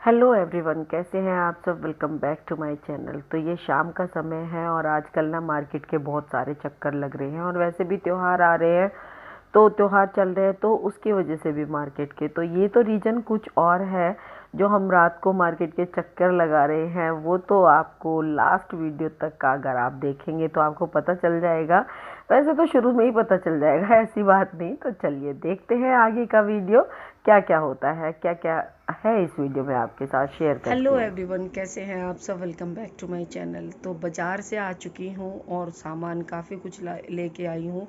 Hello everyone, कैसे हैं आप सब। Welcome back to my channel. तो ये शाम का समय है और आजकल ना मार्केट के बहुत सारे चक्कर लग रहे हैं और वैसे भी त्योहार आ रहे हैं, तो त्योहार चल रहे हैं तो उसकी वजह से भी मार्केट के तो ये तो रीज़न कुछ और है। जो हम रात को मार्केट के चक्कर लगा रहे हैं वो तो आपको लास्ट वीडियो तक का अगर आप देखेंगे तो आपको पता चल जाएगा। वैसे तो शुरू में ही पता चल जाएगा, ऐसी बात नहीं। तो चलिए देखते हैं आगे का वीडियो, क्या क्या होता है, क्या क्या है इस वीडियो में आपके साथ शेयर करती हेलो हूँ। एवरीवन, कैसे हैं आप सब। Welcome back to my channel. तो बाज़ार से आ चुकी हूँ और सामान काफ़ी कुछ लेके आई हूँ,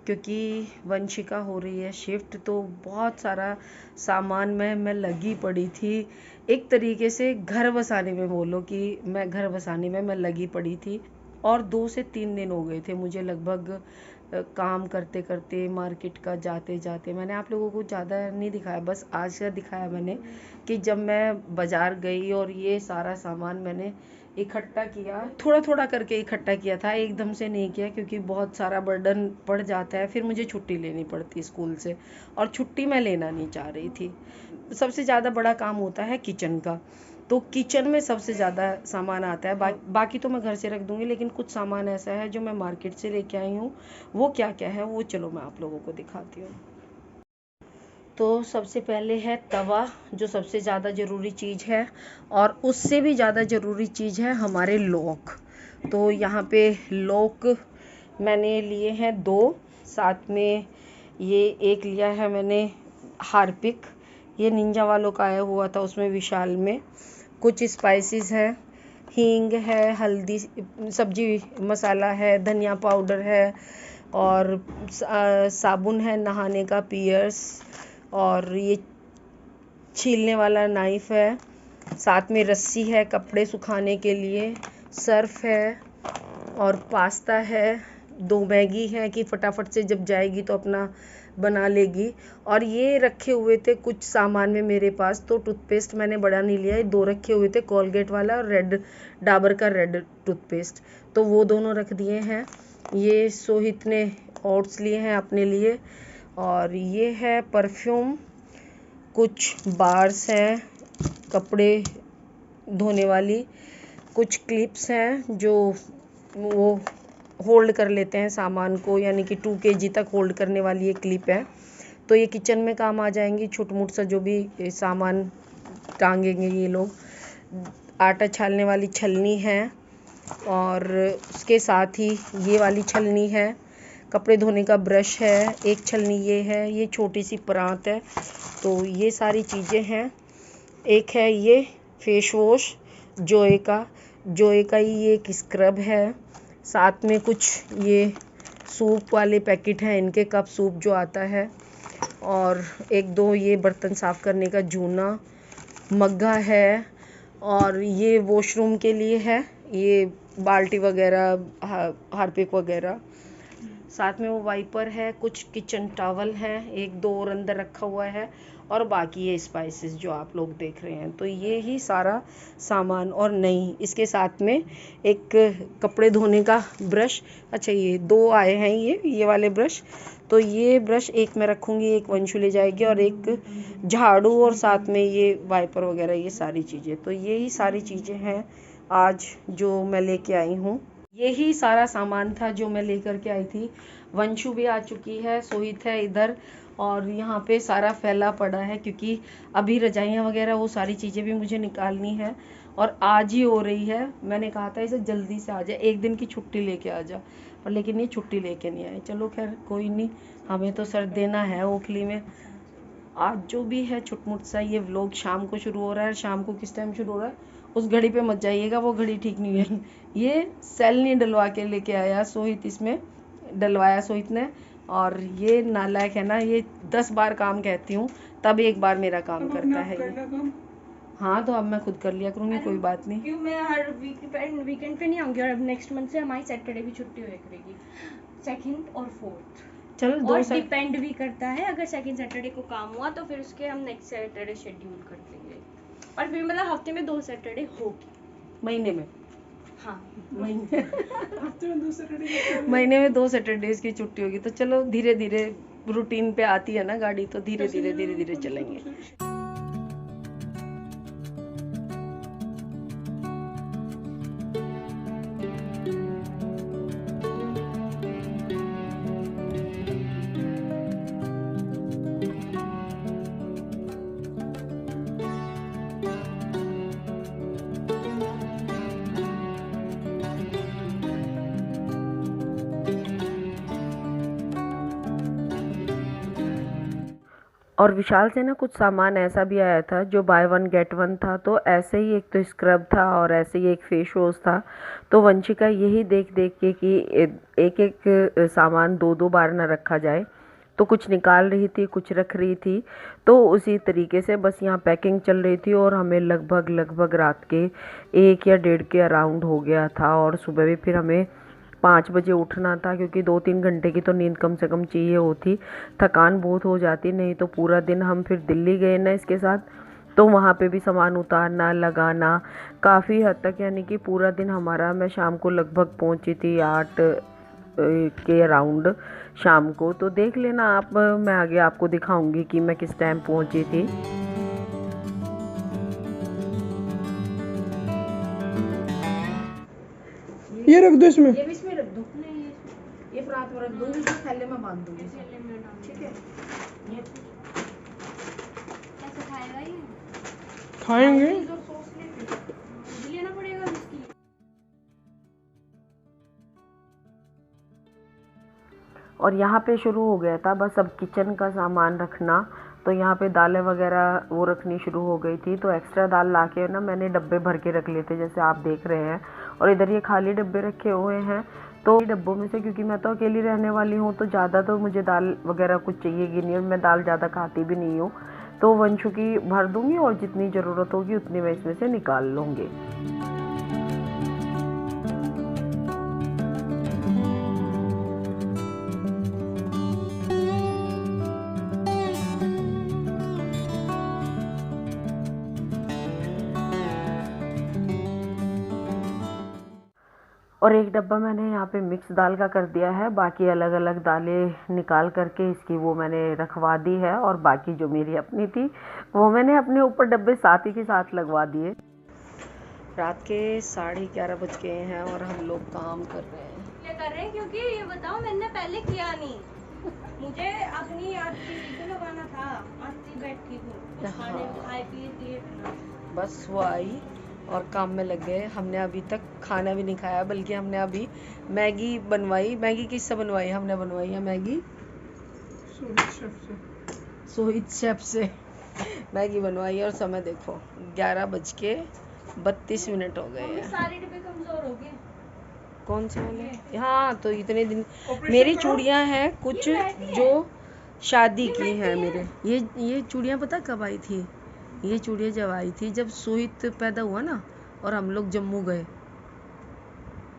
क्योंकि वंशिका हो रही है शिफ्ट। तो बहुत सारा सामान में मैं लगी पड़ी थी। एक तरीके से घर बसाने में बोलो कि मैं घर बसाने में मैं लगी पड़ी थी। और 2 से 3 दिन हो गए थे मुझे लगभग काम करते करते, मार्केट का जाते जाते। मैंने आप लोगों को ज़्यादा नहीं दिखाया, बस आज का दिखाया मैंने कि जब मैं बाज़ार गई और ये सारा सामान मैंने इकट्ठा किया, थोड़ा थोड़ा करके इकट्ठा किया था, एकदम से नहीं किया, क्योंकि बहुत सारा बर्डन पड़ जाता है, फिर मुझे छुट्टी लेनी पड़ती स्कूल से, और छुट्टी मैं लेना नहीं चाह रही थी। सबसे ज़्यादा बड़ा काम होता है किचन का। तो किचन में सबसे ज़्यादा सामान आता है। बाकी तो मैं घर से रख दूंगी, लेकिन कुछ सामान ऐसा है जो मैं मार्केट से लेके आई हूँ। वो क्या क्या है वो चलो मैं आप लोगों को दिखाती हूँ। तो सबसे पहले है तवा, जो सबसे ज़्यादा ज़रूरी चीज़ है। और उससे भी ज़्यादा ज़रूरी चीज़ है हमारे लॉक। तो यहाँ पे लॉक मैंने लिए हैं 2, साथ में ये एक लिया है मैंने हार्पिक। ये निंजा वालों का आया हुआ था, उसमें विशाल में। कुछ स्पाइसेस है, हींग है, हल्दी, सब्जी मसाला है, धनिया पाउडर है, और साबुन है नहाने का, पियर्स, और ये छीलने वाला नाइफ है। साथ में रस्सी है कपड़े सुखाने के लिए, सर्फ है, और पास्ता है। 2 मैगी है कि फटाफट से जब जाएगी तो अपना बना लेगी। और ये रखे हुए थे कुछ सामान में मेरे पास। तो टूथपेस्ट मैंने बड़ा नहीं लिया, ये 2 रखे हुए थे, कोलगेट वाला और रेड, डाबर का रेड टूथपेस्ट। तो वो दोनों रख दिए हैं। ये सोहित ने ओट्स लिए हैं अपने लिए। और ये है परफ्यूम, कुछ बार्स हैं कपड़े धोने वाली, कुछ क्लिप्स हैं जो वो होल्ड कर लेते हैं सामान को, यानी कि 2 kg तक होल्ड करने वाली ये क्लिप है। तो ये किचन में काम आ जाएंगी, छुट मुट सा जो भी सामान टांगेंगे ये लोग। आटा छालने वाली छलनी है, और उसके साथ ही ये वाली छलनी है। कपड़े धोने का ब्रश है, एक छलनी ये है, ये छोटी सी परात है। तो ये सारी चीज़ें हैं। एक है ये फेस वॉश जोए का ही ये एक स्क्रब है। साथ में कुछ ये सूप वाले पैकेट हैं, इनके कप सूप जो आता है। और 1-2 ये बर्तन साफ़ करने का जूना, मग्गा है। और ये वॉशरूम के लिए है, ये बाल्टी वगैरह, हार्पिक वगैरह। साथ में वो वाइपर है, कुछ किचन टॉवल है, 1-2 और अंदर रखा हुआ है। और बाकी ये स्पाइसेस जो आप लोग देख रहे हैं। तो ये ही सारा सामान। और नहीं, इसके साथ में एक कपड़े धोने का ब्रश। अच्छा, ये 2 आए हैं ये वाले ब्रश। तो ये ब्रश एक मैं रखूँगी, एक वंशु ले जाएगी, और एक झाड़ू, और साथ में ये वाइपर वगैरह, ये सारी चीज़ें। तो यही सारी चीज़ें हैं आज जो मैं लेके आई हूँ। यही सारा सामान था जो मैं लेकर के आई थी। वंशु भी आ चुकी है, सोहित है इधर, और यहाँ पे सारा फैला पड़ा है, क्योंकि अभी रजाइयाँ वगैरह वो सारी चीज़ें भी मुझे निकालनी है। और आज ही हो रही है। मैंने कहा था इसे जल्दी से आ जाए, एक दिन की छुट्टी लेके आ जा, पर लेकिन ये छुट्टी लेके नहीं आई। चलो खैर कोई नहीं, हमें तो सर देना है ओखली में। आज जो भी है छुटमुट सा ये व्लॉग शाम को शुरू हो रहा है। शाम को किस टाइम शुरू हो रहा है उस घड़ी पे मत जाइएगा, वो घड़ी ठीक नहीं है। ये सेल नहीं डलवा के लेके आया सोहित, इसमें डलवाया सोहित ने। और ये नालायक है ना, ये 10 बार काम कहती हूँ तब एक बार मेरा काम करता है ये। हाँ, तो अब मैं खुद कर लिया करूँगी, कोई बात नहीं। क्यों, मैं हर वीकेंड पे नहीं आऊंगी। और अब नेक्स्ट मंथ से हमारी सैटरडे भी छुट्टी हुई करेगी, 2nd और 4th। चल और डिपेंड भी करता है, अगर 2nd सैटरडे को काम हुआ तो फिर उसके हम नेक्स्ट सैटरडे शेड्यूल कर देंगे। और फिर मतलब हफ्ते में 2 सैटरडे होगी। महीने में, हाँ, महीने महीने में 2 सैटरडेज की छुट्टी होगी। तो चलो धीरे धीरे रूटीन पे आती है ना गाड़ी, तो धीरे धीरे चलेंगे। और विशाल से ना कुछ सामान ऐसा भी आया था जो बाय वन गेट वन था। तो ऐसे ही एक तो स्क्रब था और ऐसे ही एक फेस वॉश था। तो वंशिका यही देख देख के कि एक एक सामान दो दो बार ना रखा जाए, तो कुछ निकाल रही थी, कुछ रख रही थी। तो उसी तरीके से बस यहाँ पैकिंग चल रही थी और हमें लगभग लगभग रात के 1 या 1:30 के अराउंड हो गया था। और सुबह भी फिर हमें 5 बजे उठना था, क्योंकि 2-3 घंटे की तो नींद कम से कम चाहिए होती। थकान बहुत हो जाती, नहीं तो पूरा दिन हम फिर दिल्ली गए ना इसके साथ, तो वहाँ पे भी सामान उतारना लगाना काफ़ी हद तक, यानी कि पूरा दिन हमारा, मैं शाम को लगभग पहुँची थी 8 के अराउंड शाम को। तो देख लेना आप, मैं आगे आपको दिखाऊंगी कि मैं किस टाइम पहुँची थी। ये रख दो इसमें, ये भी इसमें रख दो। नहीं ये प्रात में रख दूंगी, इसे थैले में बांध दूंगी। थैले में डाल ठीक है, ऐसे खाएगा ये खाएंगे। जो सॉस लेके मुझे लेना पड़ेगा इसकी। और यहाँ पे शुरू हो गया था बस अब किचन का सामान रखना। तो यहाँ पे दालें वगैरह वो रखनी शुरू हो गई थी। तो एक्स्ट्रा दाल लाके ना मैंने डब्बे भर के रख लिए थे, जैसे आप देख रहे हैं। और इधर ये खाली डब्बे रखे हुए हैं। तो डब्बों में से, क्योंकि मैं तो अकेली रहने वाली हूँ, तो ज़्यादा तो मुझे दाल वगैरह कुछ चाहिएगी नहीं, और मैं दाल ज़्यादा खाती भी नहीं हूँ। तो वंशु की भर दूँगी और जितनी ज़रूरत होगी उतनी मैं इसमें से निकाल लूँगी। और एक डब्बा मैंने यहाँ पे मिक्स दाल का कर दिया है। बाकी अलग अलग दालें निकाल करके इसकी वो मैंने रखवा दी है। और बाकी जो मेरी अपनी थी वो मैंने अपने ऊपर डब्बे साथ ही के साथ लगवा दिए। रात के 11:30 बज गए हैं और हम लोग काम कर रहे हैं। इसलिए कर रहे हैं क्योंकि ये बताओ मैंने पहले किया नहीं। मुझे अपनी आरती तो लगाना था, आरती बैठी थी खाए पिए दिए बिना। बस वो आई और काम में लग गए। हमने अभी तक खाना भी नहीं खाया, बल्कि हमने अभी मैगी बनवाई। मैगी किससे बनवाई? हमने बनवाई है मैगी सोहित शेफ से मैगी बनवाई है। और समय देखो 11:32 हो गए मम्मी हैं। सारे डिब्बे कमजोर हो गए। कौन से वाले? हाँ, तो इतने दिन मेरी चूड़ियां हैं कुछ जो शादी की हैं मेरे। ये चूड़ियां पता कब आई थी? ये चूड़ियां जब आई थी जब सोहित पैदा हुआ ना, और हम लोग जम्मू गए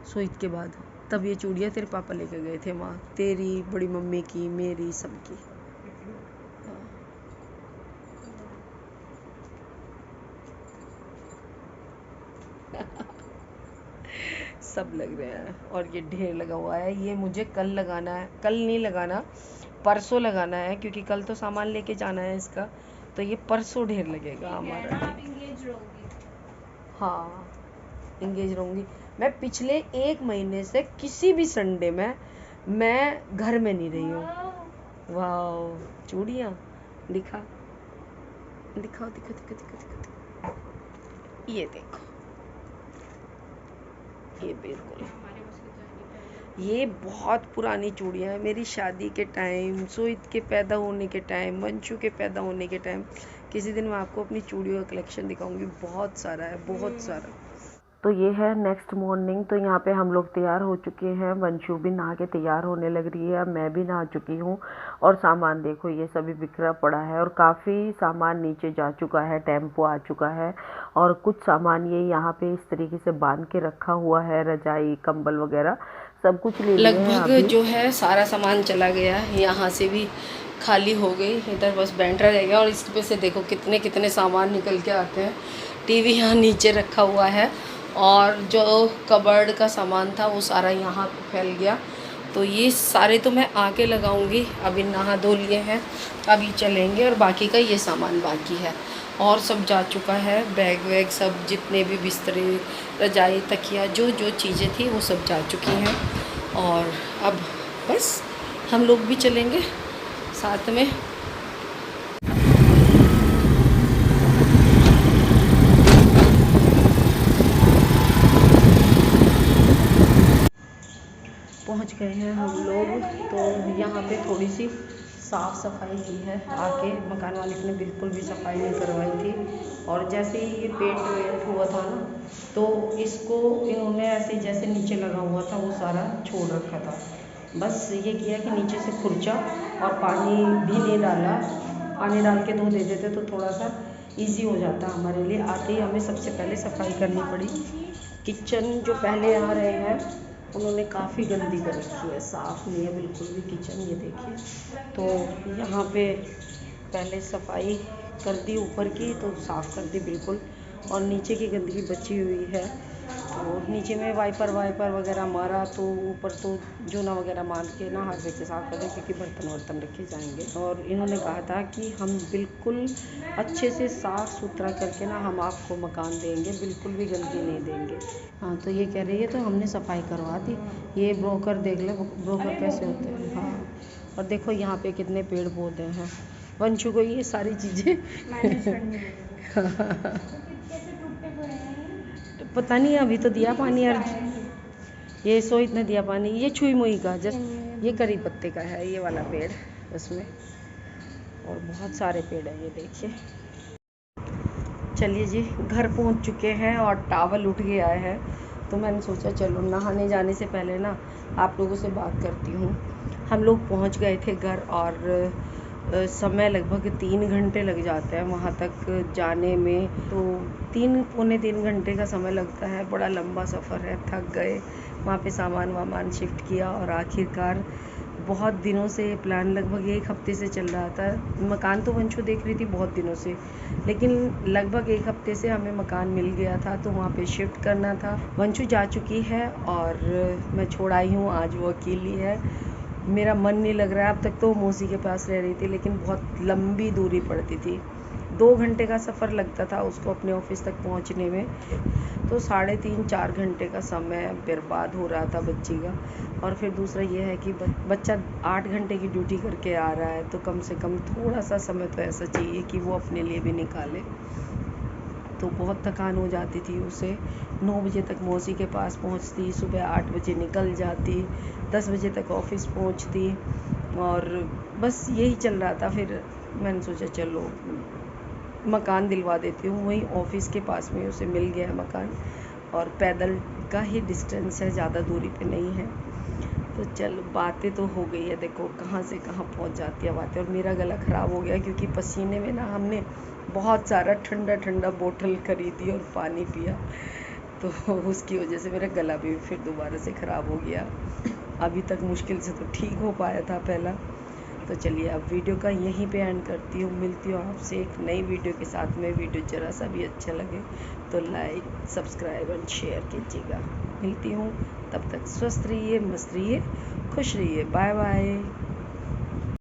सोहित के बाद, तब ये चूड़ियां तेरे पापा लेके गए थे। माँ तेरी, बड़ी मम्मी की, मेरी, सबकी। सब लग रहे हैं। और ये ढेर लगा हुआ है, ये मुझे कल लगाना है। कल नहीं लगाना, परसों लगाना है, क्योंकि कल तो सामान लेके जाना है इसका। तो ये परसों ढेर लगेगा हमारा। आप इंगेज रहोगी? हाँ, इंगेज रहूंगी। मैं पिछले 1 महीने से किसी भी संडे में मैं घर में नहीं रही हूँ। वाह, चूड़ियाँ दिखाओ दिखाओ दिखाओ दिखाओ दिखाओ। ये देखो, ये बिल्कुल, ये बहुत पुरानी चूड़ियाँ हैं। मेरी शादी के टाइम, सोहित के पैदा होने के टाइम, वंशु के पैदा होने के टाइम। किसी दिन मैं आपको अपनी चूड़ियों का कलेक्शन दिखाऊंगी। बहुत सारा है, बहुत सारा। तो ये है नेक्स्ट मॉर्निंग। तो यहाँ पे हम लोग तैयार हो चुके हैं। वंशु भी नहा के तैयार होने लग रही है, मैं भी नहा चुकी हूँ। और सामान देखो ये सभी बिखरा पड़ा है, और काफ़ी सामान नीचे जा चुका है, टेम्पो आ चुका है। और कुछ सामान ये यहाँ पे इस तरीके से बांध के रखा हुआ है, रजाई कंबल वगैरह सब कुछ ले लिया है। लगभग जो है सारा सामान चला गया है, यहाँ से भी खाली हो गई। इधर बस बैंड्रा रह गया। और इस पे से देखो कितने कितने सामान निकल के आते हैं। टीवी यहाँ नीचे रखा हुआ है, और जो कबर्ड का सामान था वो सारा यहाँ पे फैल गया। तो ये सारे तो मैं आके लगाऊंगी। अभी नहा धो लिए हैं, अभी चलेंगे। और बाकी का ये सामान बाकी है, और सब जा चुका है। बैग वैग सब, जितने भी बिस्तरे, रजाई, तकिया, जो जो चीज़ें थी वो सब जा चुकी हैं। और अब बस हम लोग भी चलेंगे साथ में। पहुंच गए हैं हम लोग। तो यहाँ पे थोड़ी सी साफ़ सफाई की है आके। मकान मालिक ने बिल्कुल भी सफाई नहीं करवाई थी। और जैसे ही ये पेंट हुआ था ना, तो इसको इन्होंने ऐसे जैसे नीचे लगा हुआ था वो सारा छोड़ रखा था। बस ये किया कि नीचे से खुरचा और पानी भी नहीं डाला। पानी डाल के धो दे देते तो थोड़ा सा इजी हो जाता हमारे लिए। आते ही हमें सबसे पहले सफाई करनी पड़ी। किचन जो पहले आ रहे हैं उन्होंने काफ़ी गंदी कर रखी है, साफ़ नहीं है बिल्कुल भी किचन, ये देखिए। तो यहाँ पे पहले सफाई कर दी ऊपर की, तो साफ़ कर दी बिल्कुल। और नीचे की गंदगी बची हुई है, तो नीचे में वाइपर वगैरह मारा, तो ऊपर तो जूना वगैरह मार के ना हाथ से साफ़ कर दें, क्योंकि बर्तन वर्तन रखे जाएंगे। और इन्होंने कहा था कि हम बिल्कुल अच्छे से साफ़ सुथरा करके ना हम आपको मकान देंगे, बिल्कुल भी गंदगी नहीं देंगे। हाँ, तो ये कह रही है तो हमने सफाई करवा दी। ये ब्रोकर देख ले, ब्रोकर कैसे होते हैं। हाँ, और देखो यहाँ पे कितने पेड़ पौधे हैं। वंशु को ये सारी चीज़ें पता नहीं, अभी तो दिया पानी। यार ये सो इतना दिया पानी। ये छुई मुई का जस्ट ये करी पत्ते का है ये वाला पेड़ उसमें, और बहुत सारे पेड़ हैं ये देखिए। चलिए जी, घर पहुंच चुके हैं और टावल उठ गया है, तो मैंने सोचा चलो नहाने जाने से पहले ना आप लोगों से बात करती हूँ। हम लोग पहुंच गए थे घर, और समय लगभग 3 घंटे लग जाते हैं वहाँ तक जाने में। तो 3 पौने 3 घंटे का समय लगता है, बड़ा लंबा सफ़र है। थक गए, वहाँ पे सामान वामान शिफ्ट किया, और आखिरकार बहुत दिनों से प्लान, लगभग 1 हफ्ते से चल रहा था। मकान तो वंशु देख रही थी बहुत दिनों से, लेकिन लगभग 1 हफ्ते से हमें मकान मिल गया था, तो वहाँ पे शिफ्ट करना था। वंशु जा चुकी है और मैं छोड़ आई हूँ, आज वो अकेली है। मेरा मन नहीं लग रहा है। अब तक तो मौसी के पास रह रही थी, लेकिन बहुत लंबी दूरी पड़ती थी। 2 घंटे का सफ़र लगता था उसको अपने ऑफिस तक पहुंचने में, तो 3.5-4 घंटे का समय बर्बाद हो रहा था बच्ची का। और फिर दूसरा ये है कि बच्चा 8 घंटे की ड्यूटी करके आ रहा है, तो कम से कम थोड़ा सा समय तो ऐसा चाहिए कि वो अपने लिए भी निकाले। तो बहुत थकान हो जाती थी उसे। 9 बजे तक मौसी के पास पहुंचती, सुबह 8 बजे निकल जाती, 10 बजे तक ऑफिस पहुंचती, और बस यही चल रहा था। फिर मैंने सोचा चलो मकान दिलवा देती हूँ, वहीं ऑफिस के पास में उसे मिल गया मकान, और पैदल का ही डिस्टेंस है, ज़्यादा दूरी पे नहीं है। तो चल, बातें तो हो गई है, देखो कहाँ से कहाँ पहुँच जाती है बातें। और मेरा गला ख़राब हो गया, क्योंकि पसीने में ना हमने बहुत सारा ठंडा ठंडा बोतल खरीदी और पानी पिया, तो उसकी वजह से मेरा गला भी फिर दोबारा से ख़राब हो गया। अभी तक मुश्किल से तो ठीक हो पाया था पहला। तो चलिए अब वीडियो का यहीं पे एंड करती हूँ। मिलती हूँ आपसे एक नई वीडियो के साथ में। वीडियो ज़रा सा भी अच्छा लगे तो लाइक, सब्सक्राइब एंड शेयर कीजिएगा। मिलती हूँ, तब तक स्वस्थ रहिए, मस्त रहिए, खुश रहिए। Bye bye.